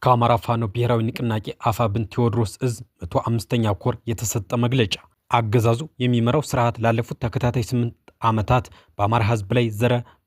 ከአማራ ፋኖ ብሔራዊ ንቅናቄ አፋብን ቴዎድሮስ እዝ 105ኛ ኮር የተሰጠ መግለጫ። አገዛዙ የሚመራው ስርዓት ላለፉት ተከታታይ 8 ዓመታት በአማራ ህዝብ ላይ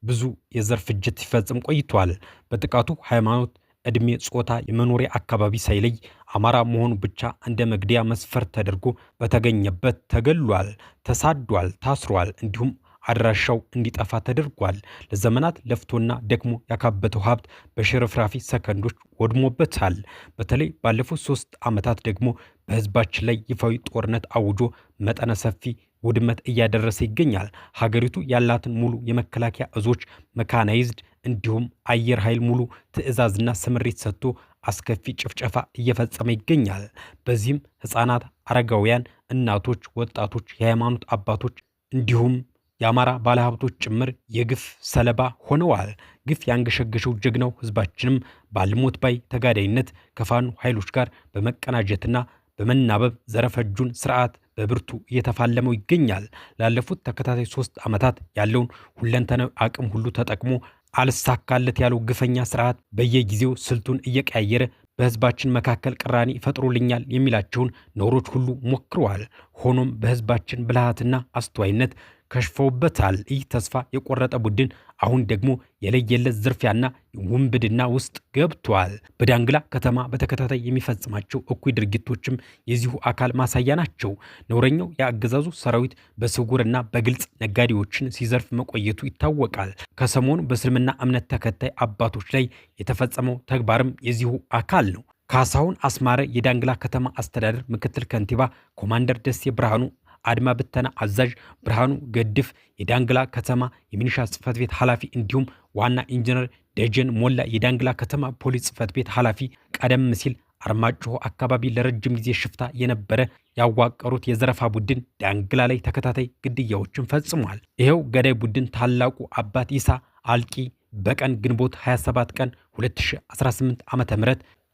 ብዙ የዘር ፍጅት ሲፈጽም ቆይቷል። በጥቃቱ ሃይማኖት፣ እድሜ፣ ጾታ፣ የመኖሪያ አካባቢ ሳይለይ አማራ መሆኑ ብቻ እንደ መግደያ መስፈርት ተደርጎ በተገኘበት ተገሏል፣ ተሳዷል፣ ታስሯል፣ እንዲሁም አድራሻው እንዲጠፋ ተደርጓል። ለዘመናት ለፍቶና ደክሞ ያካበተው ሀብት በሽርፍራፊ ሰከንዶች ወድሞበታል። በተለይ ባለፉት 3 ዓመታት ደግሞ በህዝባችን ላይ ይፋዊ ጦርነት አውጆ መጠነ ሰፊ ውድመት እያደረሰ ይገኛል። ሀገሪቱ ያላትን ሙሉ የመከላከያ እዞች መካናይዝድ እንዲሁም አየር ኃይል ሙሉ ትዕዛዝና ስምሪት ሰጥቶ አስከፊ ጭፍጨፋ እየፈጸመ ይገኛል። በዚህም ህፃናት፣ አረጋውያን፣ እናቶች፣ ወጣቶች፣ የሃይማኖት አባቶች እንዲሁም የአማራ ባለሀብቶች ጭምር የግፍ ሰለባ ሆነዋል። ግፍ ያንገሸገሸው ጀግናው ህዝባችንም ባልሞት ባይ ተጋዳይነት ከፋኖ ኃይሎች ጋር በመቀናጀትና በመናበብ ዘረፈጁን ስርዓት በብርቱ እየተፋለመው ይገኛል። ላለፉት ተከታታይ 3 ዓመታት ያለውን ሁለንተናዊ አቅም ሁሉ ተጠቅሞ አልሳካለት ያለው ግፈኛ ስርዓት በየጊዜው ስልቱን እየቀያየረ በህዝባችን መካከል ቅራኔ ይፈጥሩልኛል የሚላቸውን ነውሮች ሁሉ ሞክረዋል። ሆኖም በህዝባችን ብልሃትና አስተዋይነት ከሽፈውበታል። ይህ ተስፋ የቆረጠ ቡድን አሁን ደግሞ የለየለት ዝርፊያና ውንብድና ውስጥ ገብቷል። በዳንግላ ከተማ በተከታታይ የሚፈጽማቸው እኩይ ድርጊቶችም የዚሁ አካል ማሳያ ናቸው። ነውረኛው የአገዛዙ ሰራዊት በስውርና በግልጽ ነጋዴዎችን ሲዘርፍ መቆየቱ ይታወቃል። ከሰሞኑ በእስልምና እምነት ተከታይ አባቶች ላይ የተፈጸመው ተግባርም የዚሁ አካል ነው። ካሳሁን አስማረ የዳንግላ ከተማ አስተዳደር ምክትል ከንቲባ፣ ኮማንደር ደሴ ብርሃኑ አድማ ብተና አዛዥ፣ ብርሃኑ ገድፍ የዳንግላ ከተማ የሚኒሻ ጽፈት ቤት ኃላፊ እንዲሁም ዋና ኢንጂነር ደጀን ሞላ የዳንግላ ከተማ ፖሊስ ጽፈት ቤት ኃላፊ ቀደም ሲል አርማጭሆ አካባቢ ለረጅም ጊዜ ሽፍታ የነበረ ያዋቀሩት የዘረፋ ቡድን ዳንግላ ላይ ተከታታይ ግድያዎችን ፈጽሟል። ይሄው ገዳይ ቡድን ታላቁ አባት ኢሳ አልቂ በቀን ግንቦት 27 ቀን 2018 ዓ.ም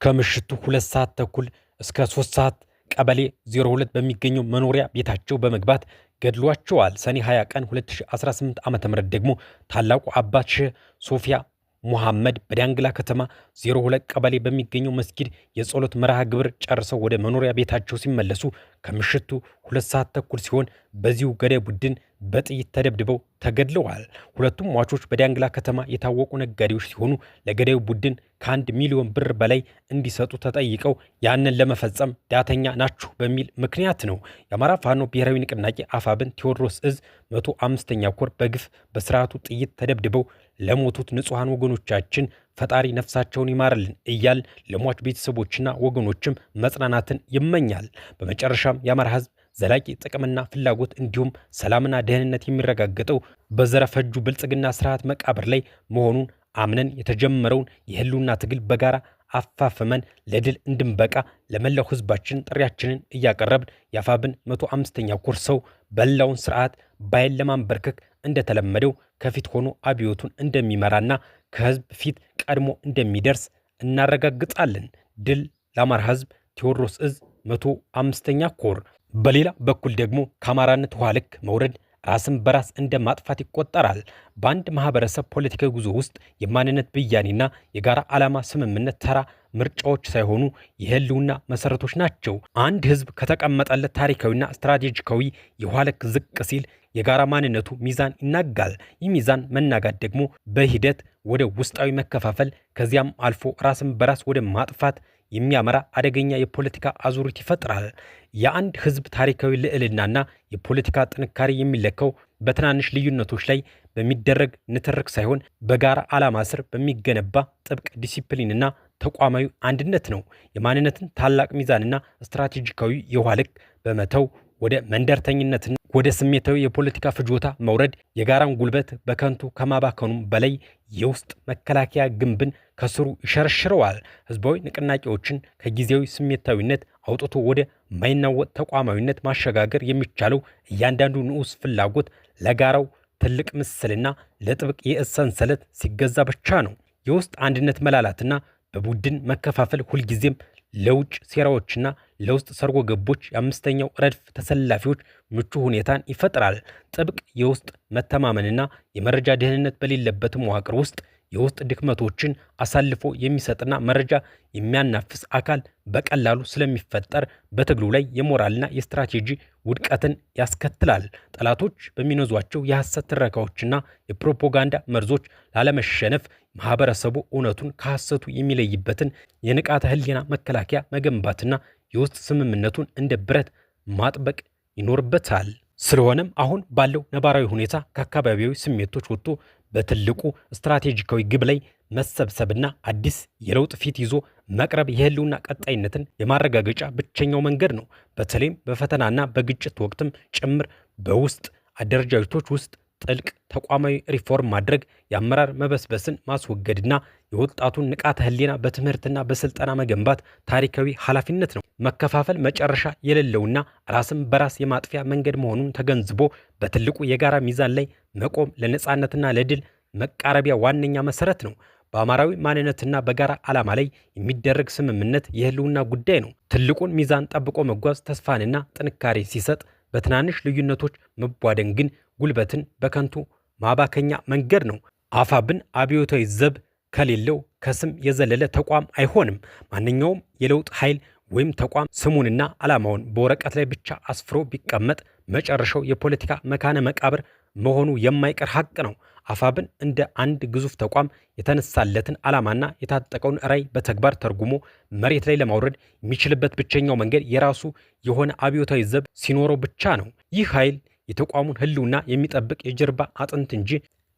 ከምሽቱ 2 ሰዓት ተኩል እስከ 3 ሰዓት ቀበሌ 02 በሚገኘው መኖሪያ ቤታቸው በመግባት ገድሏቸዋል። ሰኔ 20 ቀን 2018 ዓ.ም ደግሞ ታላቁ አባት ሼህ ሶፊያ ሙሐመድ በዳንግላ ከተማ 02 ቀበሌ በሚገኘው መስጊድ የጸሎት መርሃ ግብር ጨርሰው ወደ መኖሪያ ቤታቸው ሲመለሱ ከምሽቱ 2 ሰዓት ተኩል ሲሆን በዚሁ ገዳይ ቡድን በጥይት ተደብድበው ተገድለዋል። ሁለቱም ሟቾች በዳንግላ ከተማ የታወቁ ነጋዴዎች ሲሆኑ ለገዳዩ ቡድን ከ1 ሚሊዮን ብር በላይ እንዲሰጡ ተጠይቀው ያንን ለመፈጸም ዳተኛ ናችሁ በሚል ምክንያት ነው። የአማራ ፋኖ ብሔራዊ ንቅናቄ አፋብን ቴዎድሮስ እዝ 105ኛ ኮር በግፍ በስርዓቱ ጥይት ተደብድበው ለሞቱት ንጹሐን ወገኖቻችን ፈጣሪ ነፍሳቸውን ይማርልን እያል ለሟች ቤተሰቦችና ወገኖችም መጽናናትን ይመኛል። በመጨረሻም የአማራ ህዝብ ዘላቂ ጥቅምና ፍላጎት እንዲሁም ሰላምና ደህንነት የሚረጋገጠው በዘረፈጁ ብልጽግና ስርዓት መቃብር ላይ መሆኑን አምነን የተጀመረውን የህልውና ትግል በጋራ አፋፍመን ለድል እንድንበቃ ለመላው ህዝባችን ጥሪያችንን እያቀረብን የአፋብን 105ኛ ኮር ሰው በላውን ስርዓት ባይን ለማንበርከክ እንደተለመደው ከፊት ሆኖ አብዮቱን እንደሚመራና ከህዝብ ፊት ቀድሞ እንደሚደርስ እናረጋግጣለን። ድል ለአማራ ህዝብ! ቴዎድሮስ እዝ 105ኛ ኮር። በሌላ በኩል ደግሞ ከአማራነት ውሃ ልክ መውረድ ራስን በራስ እንደ ማጥፋት ይቆጠራል። በአንድ ማህበረሰብ ፖለቲካዊ ጉዞ ውስጥ የማንነት ብያኔና የጋራ ዓላማ ስምምነት ተራ ምርጫዎች ሳይሆኑ የህልውና መሰረቶች ናቸው። አንድ ህዝብ ከተቀመጠለት ታሪካዊና ስትራቴጂካዊ የውሃ ልክ ዝቅ ሲል የጋራ ማንነቱ ሚዛን ይናጋል። ይህ ሚዛን መናጋት ደግሞ በሂደት ወደ ውስጣዊ መከፋፈል ከዚያም አልፎ ራስን በራስ ወደ ማጥፋት የሚያመራ አደገኛ የፖለቲካ አዙሪት ይፈጥራል። የአንድ ህዝብ ታሪካዊ ልዕልናና የፖለቲካ ጥንካሬ የሚለካው በትናንሽ ልዩነቶች ላይ በሚደረግ ንትርክ ሳይሆን በጋራ ዓላማ ስር በሚገነባ ጥብቅ ዲሲፕሊንና ተቋማዊ አንድነት ነው። የማንነትን ታላቅ ሚዛንና ስትራቴጂካዊ የውሃ ልክ በመተው ወደ መንደርተኝነትና ወደ ስሜታዊ የፖለቲካ ፍጆታ መውረድ የጋራን ጉልበት በከንቱ ከማባከኑም በላይ የውስጥ መከላከያ ግንብን ከስሩ ይሸረሽረዋል። ህዝባዊ ንቅናቄዎችን ከጊዜያዊ ስሜታዊነት አውጥቶ ወደ ማይናወጥ ተቋማዊነት ማሸጋገር የሚቻለው እያንዳንዱ ንዑስ ፍላጎት ለጋራው ትልቅ ምስልና ለጥብቅ የእዝ ሰንሰለት ሲገዛ ብቻ ነው። የውስጥ አንድነት መላላትና በቡድን መከፋፈል ሁልጊዜም ለውጭ ሴራዎችና ለውስጥ ሰርጎ ገቦች የአምስተኛው ረድፍ ተሰላፊዎች ምቹ ሁኔታን ይፈጥራል። ጥብቅ የውስጥ መተማመንና የመረጃ ደህንነት በሌለበት መዋቅር ውስጥ የውስጥ ድክመቶችን አሳልፎ የሚሰጥና መረጃ የሚያናፍስ አካል በቀላሉ ስለሚፈጠር በትግሉ ላይ የሞራልና የስትራቴጂ ውድቀትን ያስከትላል። ጠላቶች በሚነዟቸው የሐሰት ትረካዎችና የፕሮፓጋንዳ መርዞች ላለመሸነፍ ማህበረሰቡ እውነቱን ከሐሰቱ የሚለይበትን የንቃተ ህሊና መከላከያ መገንባትና የውስጥ ስምምነቱን እንደ ብረት ማጥበቅ ይኖርበታል። ስለሆነም አሁን ባለው ነባራዊ ሁኔታ ከአካባቢያዊ ስሜቶች ወጥቶ በትልቁ ስትራቴጂካዊ ግብ ላይ መሰብሰብና አዲስ የለውጥ ፊት ይዞ መቅረብ የህልውና ቀጣይነትን የማረጋገጫ ብቸኛው መንገድ ነው። በተለይም በፈተናና በግጭት ወቅትም ጭምር በውስጥ አደረጃጀቶች ውስጥ ጥልቅ ተቋማዊ ሪፎርም ማድረግ፣ የአመራር መበስበስን ማስወገድና የወጣቱን ንቃተ ህሊና በትምህርትና በስልጠና መገንባት ታሪካዊ ኃላፊነት ነው። መከፋፈል መጨረሻ የሌለውና ራስን በራስ የማጥፊያ መንገድ መሆኑን ተገንዝቦ በትልቁ የጋራ ሚዛን ላይ መቆም ለነጻነትና ለድል መቃረቢያ ዋነኛ መሰረት ነው። በአማራዊ ማንነትና በጋራ ዓላማ ላይ የሚደረግ ስምምነት የህልውና ጉዳይ ነው። ትልቁን ሚዛን ጠብቆ መጓዝ ተስፋንና ጥንካሬ ሲሰጥ፣ በትናንሽ ልዩነቶች መቧደን ግን ጉልበትን በከንቱ ማባከኛ መንገድ ነው። አፋብን አብዮታዊ ዘብ ከሌለው ከስም የዘለለ ተቋም አይሆንም። ማንኛውም የለውጥ ኃይል ወይም ተቋም ስሙንና ዓላማውን በወረቀት ላይ ብቻ አስፍሮ ቢቀመጥ መጨረሻው የፖለቲካ መካነ መቃብር መሆኑ የማይቀር ሀቅ ነው። አፋብን እንደ አንድ ግዙፍ ተቋም የተነሳለትን ዓላማና የታጠቀውን ራዕይ በተግባር ተርጉሞ መሬት ላይ ለማውረድ የሚችልበት ብቸኛው መንገድ የራሱ የሆነ አብዮታዊ ዘብ ሲኖረው ብቻ ነው። ይህ ኃይል የተቋሙን ህልውና የሚጠብቅ የጀርባ አጥንት እንጂ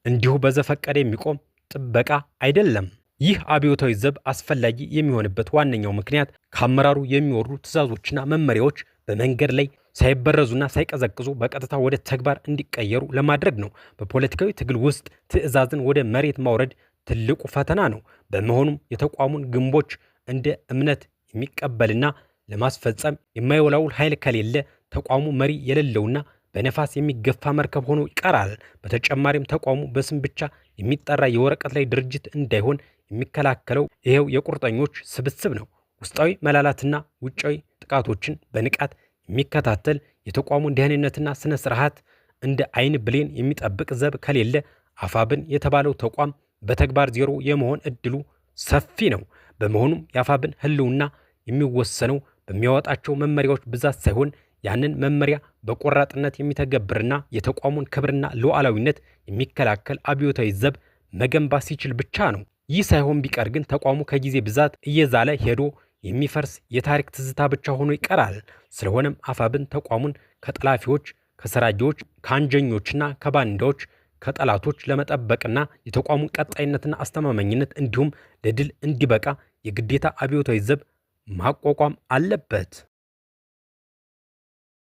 እንዲሁ በዘፈቀደ የሚቆም ጥበቃ አይደለም። ይህ አብዮታዊ ዘብ አስፈላጊ የሚሆንበት ዋነኛው ምክንያት ከአመራሩ የሚወርዱ ትዕዛዞችና መመሪያዎች በመንገድ ላይ ሳይበረዙና ሳይቀዘቅዙ በቀጥታ ወደ ተግባር እንዲቀየሩ ለማድረግ ነው። በፖለቲካዊ ትግል ውስጥ ትዕዛዝን ወደ መሬት ማውረድ ትልቁ ፈተና ነው። በመሆኑም የተቋሙን ግንቦች እንደ እምነት የሚቀበልና ለማስፈጸም የማይወላውል ኃይል ከሌለ ተቋሙ መሪ የሌለውና በነፋስ የሚገፋ መርከብ ሆኖ ይቀራል። በተጨማሪም ተቋሙ በስም ብቻ የሚጠራ የወረቀት ላይ ድርጅት እንዳይሆን የሚከላከለው ይሄው የቁርጠኞች ስብስብ ነው። ውስጣዊ መላላትና ውጫዊ ጥቃቶችን በንቃት የሚከታተል የተቋሙን ደህንነትና ስነ ስርዓት እንደ አይን ብሌን የሚጠብቅ ዘብ ከሌለ አፋብን የተባለው ተቋም በተግባር ዜሮ የመሆን እድሉ ሰፊ ነው። በመሆኑም የአፋብን ህልውና የሚወሰነው በሚያወጣቸው መመሪያዎች ብዛት ሳይሆን ያንን መመሪያ በቆራጥነት የሚተገብርና የተቋሙን ክብርና ሉዓላዊነት የሚከላከል አብዮታዊ ዘብ መገንባት ሲችል ብቻ ነው። ይህ ሳይሆን ቢቀር ግን ተቋሙ ከጊዜ ብዛት እየዛለ ሄዶ የሚፈርስ የታሪክ ትዝታ ብቻ ሆኖ ይቀራል። ስለሆነም አፋብን ተቋሙን ከጠላፊዎች፣ ከሰራጆች፣ ከአንጀኞችና ከባንዳዎች ከጠላቶች ለመጠበቅና የተቋሙን ቀጣይነትና አስተማማኝነት እንዲሁም ለድል እንዲበቃ የግዴታ አብዮታዊ ዘብ ማቋቋም አለበት።